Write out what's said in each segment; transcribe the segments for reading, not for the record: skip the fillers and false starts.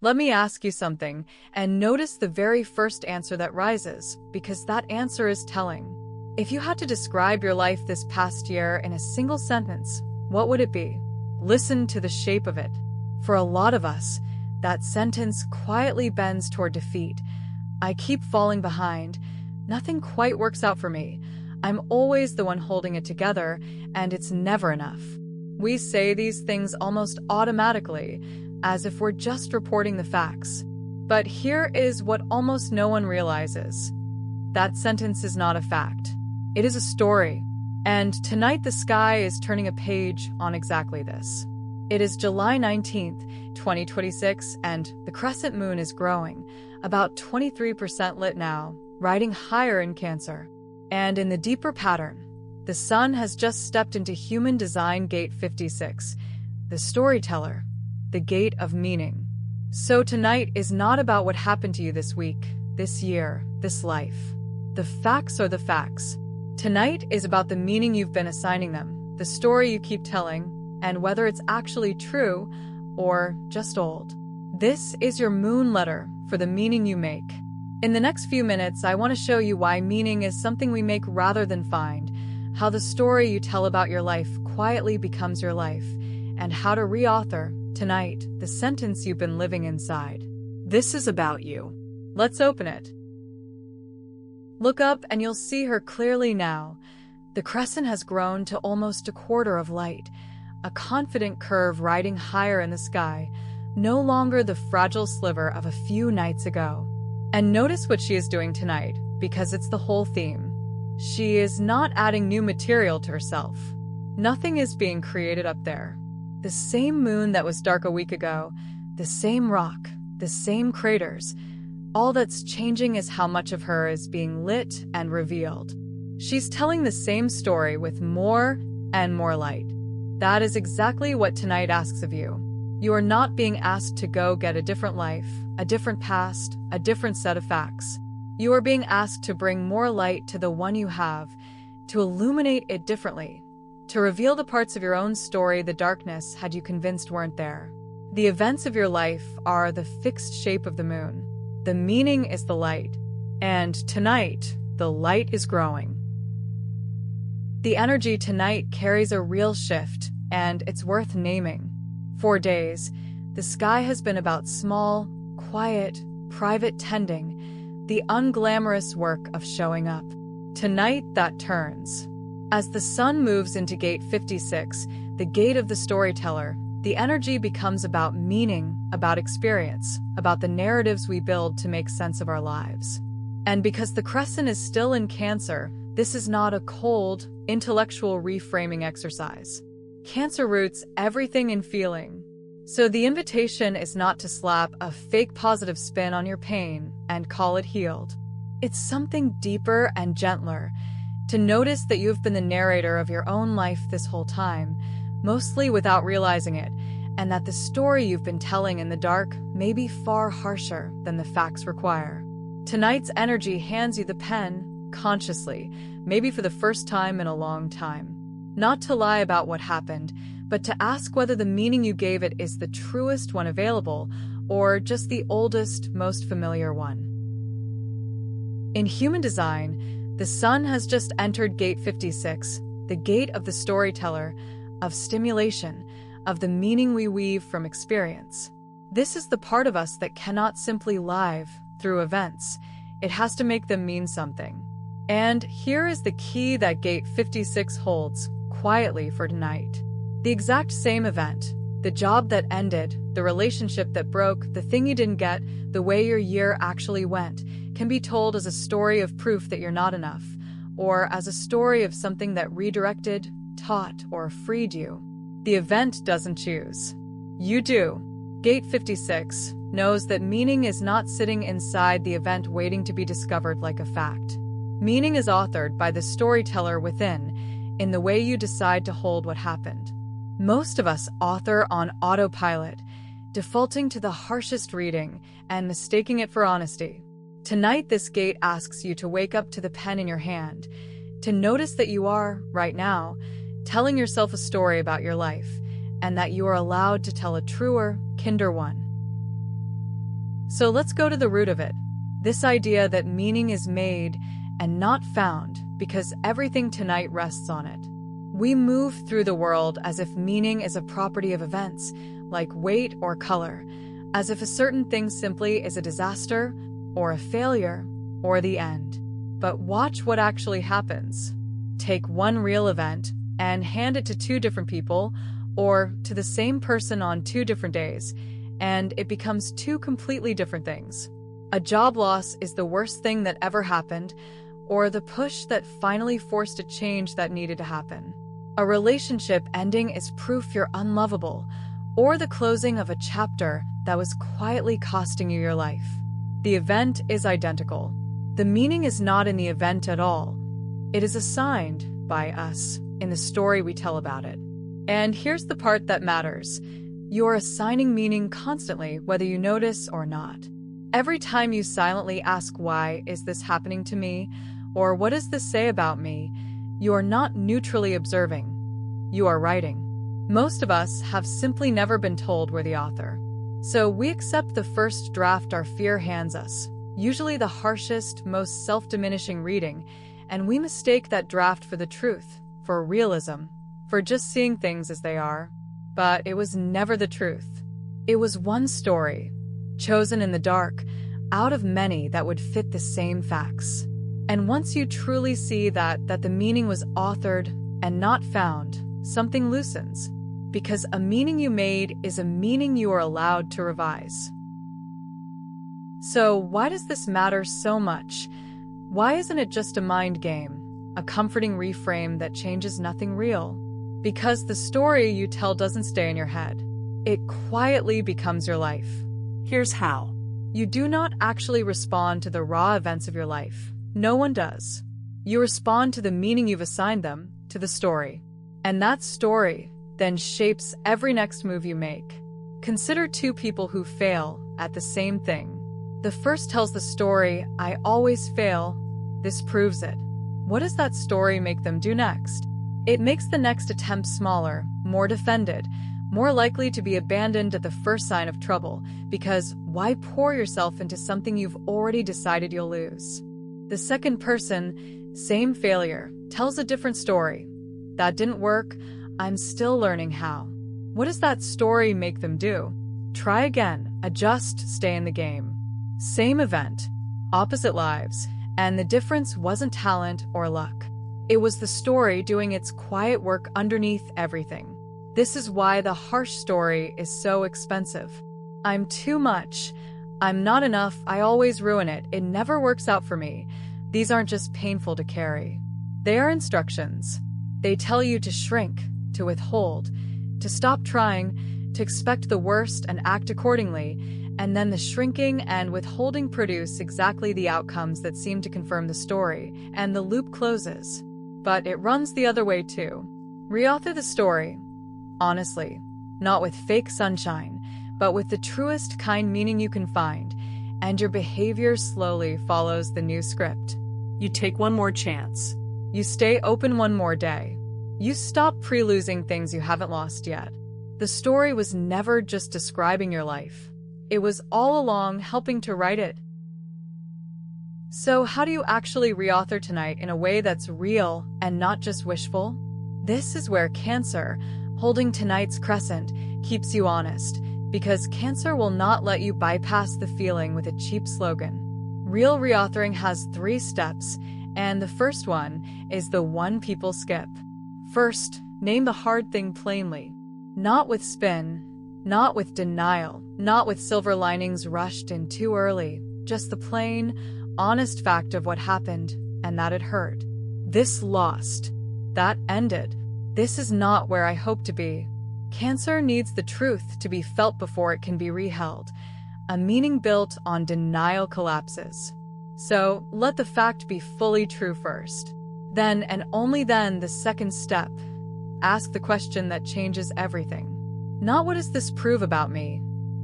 Let me ask you something, and notice the very first answer that rises, because that answer is telling. If you had to describe your life this past year in a single sentence, what would it be? Listen to the shape of it. For a lot of us, that sentence quietly bends toward defeat. I keep falling behind. Nothing quite works out for me. I'm always the one holding it together, and it's never enough. We say these things almost automatically, as if we're just reporting the facts. But here is what almost no one realizes. That sentence is not a fact. It is a story. And tonight the sky is turning a page on exactly this. It is July 19th, 2026, and the crescent moon is growing, about 23% lit now, riding higher in Cancer. And in the deeper pattern, the sun has just stepped into human design gate 56, the storyteller, the gate of meaning. So tonight is not about what happened to you this week, this year, this life. The facts are the facts. Tonight is about the meaning you've been assigning them, the story you keep telling, and whether it's actually true or just old. This is your moon letter for the meaning you make. In the next few minutes, I want to show you why meaning is something we make rather than find, how the story you tell about your life quietly becomes your life, and how to reauthor, tonight, the sentence you've been living inside. This is about you. Let's open it. Look up and you'll see her clearly now. The crescent has grown to almost a quarter of light, a confident curve riding higher in the sky, no longer the fragile sliver of a few nights ago. And notice what she is doing tonight, because it's the whole theme. She is not adding new material to herself. Nothing is being created up there. The same moon that was dark a week ago, the same rock, the same craters. All that's changing is how much of her is being lit and revealed. She's telling the same story with more and more light. That is exactly what tonight asks of you. You are not being asked to go get a different life, a different past, a different set of facts. You are being asked to bring more light to the one you have, to illuminate it differently, to reveal the parts of your own story the darkness had you convinced weren't there. The events of your life are the fixed shape of the moon. The meaning is the light. And tonight, the light is growing. The energy tonight carries a real shift, and it's worth naming. For days, the sky has been about small, quiet, private tending, the unglamorous work of showing up. Tonight, that turns. As the sun moves into gate 56, the gate of the storyteller, the energy becomes about meaning, about experience, about the narratives we build to make sense of our lives. And because the crescent is still in Cancer, this is not a cold, intellectual reframing exercise. Cancer roots everything in feeling. So the invitation is not to slap a fake positive spin on your pain and call it healed. It's something deeper and gentler, to notice that you've been the narrator of your own life this whole time, mostly without realizing it, and that the story you've been telling in the dark may be far harsher than the facts require. Tonight's energy hands you the pen, consciously, maybe for the first time in a long time. Not to lie about what happened, but to ask whether the meaning you gave it is the truest one available, or just the oldest, most familiar one. In human design, the sun has just entered gate 56, the gate of the storyteller, of stimulation, of the meaning we weave from experience. This is the part of us that cannot simply live through events. It has to make them mean something. And here is the key that gate 56 holds, quietly for tonight. The exact same event, the job that ended, the relationship that broke, the thing you didn't get, the way your year actually went, can be told as a story of proof that you're not enough, or as a story of something that redirected, taught, or freed you. The event doesn't choose. You do. Gate 56 knows that meaning is not sitting inside the event waiting to be discovered like a fact. Meaning is authored by the storyteller within, in the way you decide to hold what happened. Most of us author on autopilot, defaulting to the harshest reading and mistaking it for honesty. Tonight, this gate asks you to wake up to the pen in your hand, to notice that you are, right now, telling yourself a story about your life, and that you are allowed to tell a truer, kinder one. So let's go to the root of it. This idea that meaning is made and not found because everything tonight rests on it. We move through the world as if meaning is a property of events, like weight or color, as if a certain thing simply is a disaster, or a failure, or the end. But watch what actually happens. Take one real event and hand it to two different people, or to the same person on two different days, and it becomes two completely different things. A job loss is the worst thing that ever happened, or the push that finally forced a change that needed to happen. A relationship ending is proof you're unlovable, or the closing of a chapter that was quietly costing you your life. The event is identical. The meaning is not in the event at all. It is assigned by us in the story we tell about it. And here's the part that matters. You're assigning meaning constantly, whether you notice or not. Every time you silently ask, why is this happening to me? Or what does this say about me? You are not neutrally observing. You are writing. Most of us have simply never been told we're the author. So we accept the first draft our fear hands us, usually the harshest, most self-diminishing reading, and we mistake that draft for the truth, for realism, for just seeing things as they are. But it was never the truth. It was one story, chosen in the dark, out of many that would fit the same facts. And once you truly see that the meaning was authored and not found, something loosens. Because a meaning you made is a meaning you are allowed to revise. So why does this matter so much? Why isn't it just a mind game, a comforting reframe that changes nothing real? Because the story you tell doesn't stay in your head. It quietly becomes your life. Here's how. You do not actually respond to the raw events of your life. No one does. You respond to the meaning you've assigned them, to the story. And that story then shapes every next move you make. Consider two people who fail at the same thing. The first tells the story, I always fail. This proves it. What does that story make them do next? It makes the next attempt smaller, more defended, more likely to be abandoned at the first sign of trouble, because why pour yourself into something you've already decided you'll lose? The second person, same failure, tells a different story. That didn't work. I'm still learning how. What does that story make them do? Try again, adjust, stay in the game. Same event, opposite lives, and the difference wasn't talent or luck. It was the story doing its quiet work underneath everything. This is why the harsh story is so expensive. I'm too much. I'm not enough. I always ruin it. It never works out for me. These aren't just painful to carry. They are instructions. They tell you to shrink, to withhold, to stop trying, to expect the worst and act accordingly, and then the shrinking and withholding produce exactly the outcomes that seem to confirm the story, and the loop closes. But it runs the other way too. Reauthor the story, honestly, not with fake sunshine, but with the truest kind meaning you can find, and your behavior slowly follows the new script. You take one more chance. You stay open one more day. You stop pre-losing things you haven't lost yet. The story was never just describing your life. It was all along helping to write it. So how do you actually reauthor tonight in a way that's real and not just wishful? This is where Cancer, holding tonight's Crescent, keeps you honest, because Cancer will not let you bypass the feeling with a cheap slogan. Real reauthoring has 3 steps, and the first one is the one people skip. First, name the hard thing plainly. Not with spin, not with denial, not with silver linings rushed in too early, just the plain, honest fact of what happened and that it hurt. This lost. That ended. This is not where I hope to be. Cancer needs the truth to be felt before it can be reheld. A meaning built on denial collapses. So let the fact be fully true first. Then and only then the second step. Ask the question that changes everything. Not what does this prove about me?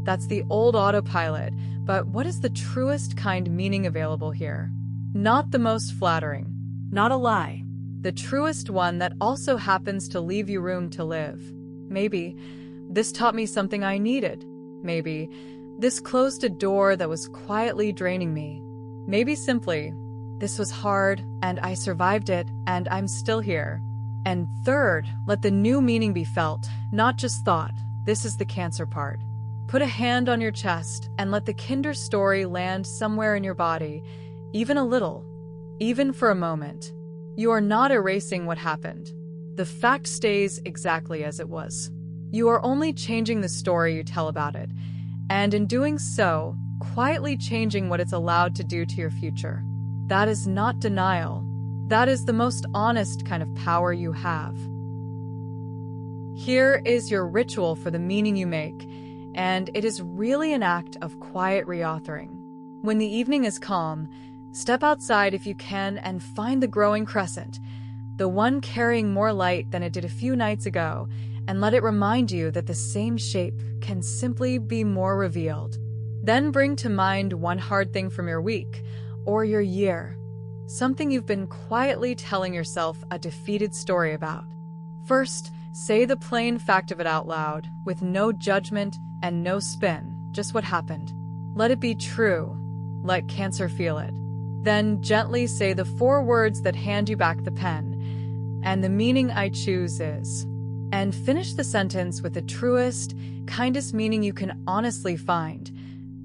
That's the old autopilot, but what is the truest kind meaning available here? Not the most flattering. Not a lie. The truest one that also happens to leave you room to live. Maybe this taught me something I needed. Maybe This closed a door that was quietly draining me. Maybe simply, this was hard, and I survived it, and I'm still here. And third, let the new meaning be felt, not just thought. This is the Cancer part. Put a hand on your chest and let the Kinder story land somewhere in your body, even a little, even for a moment. You are not erasing what happened. The fact stays exactly as it was. You are only changing the story you tell about it, and in doing so, quietly changing what it's allowed to do to your future. That is not denial. That is the most honest kind of power you have. Here is your ritual for the meaning you make, and it is really an act of quiet reauthoring. When the evening is calm, step outside if you can and find the growing crescent, the one carrying more light than it did a few nights ago, and let it remind you that the same shape can simply be more revealed. Then bring to mind one hard thing from your week or your year, something you've been quietly telling yourself a defeated story about. First, say the plain fact of it out loud, with no judgment and no spin, just what happened. Let it be true. Let Cancer feel it. Then gently say the 4 words that hand you back the pen, and the meaning I choose is. And finish the sentence with the truest, kindest meaning you can honestly find.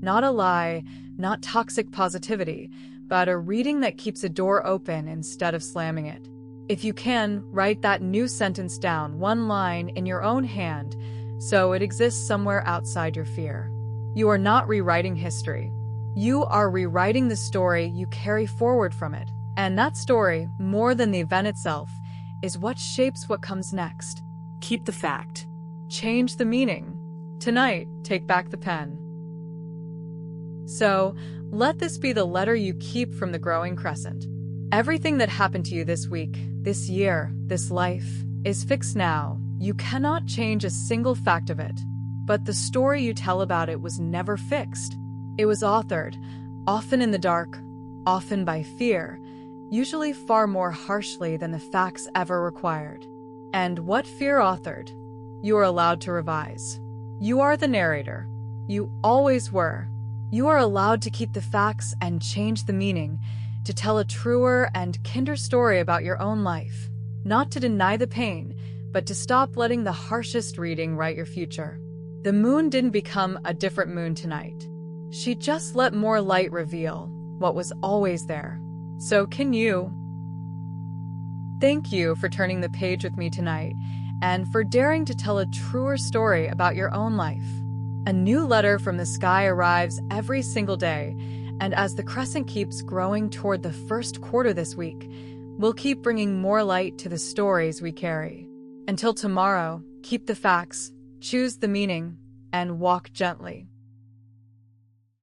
Not a lie, not toxic positivity, but a reading that keeps a door open instead of slamming it. If you can, write that new sentence down, one line in your own hand, so it exists somewhere outside your fear. You are not rewriting history. You are rewriting the story you carry forward from it. And that story, more than the event itself, is what shapes what comes next. Keep the fact. Change the meaning. Tonight, take back the pen. So, let this be the letter you keep from the growing crescent. Everything that happened to you this week, this year, this life, is fixed now. You cannot change a single fact of it. But the story you tell about it was never fixed. It was authored, often in the dark, often by fear, usually far more harshly than the facts ever required. And what fear authored, you are allowed to revise. You are the narrator. You always were. You are allowed to keep the facts and change the meaning, to tell a truer and kinder story about your own life. Not to deny the pain, but to stop letting the harshest reading write your future. The moon didn't become a different moon tonight. She just let more light reveal what was always there. So can you. Thank you for turning the page with me tonight, and for daring to tell a truer story about your own life. A new letter from the sky arrives every single day, and as the crescent keeps growing toward the first quarter this week, we'll keep bringing more light to the stories we carry. Until tomorrow, keep the facts, choose the meaning, and walk gently.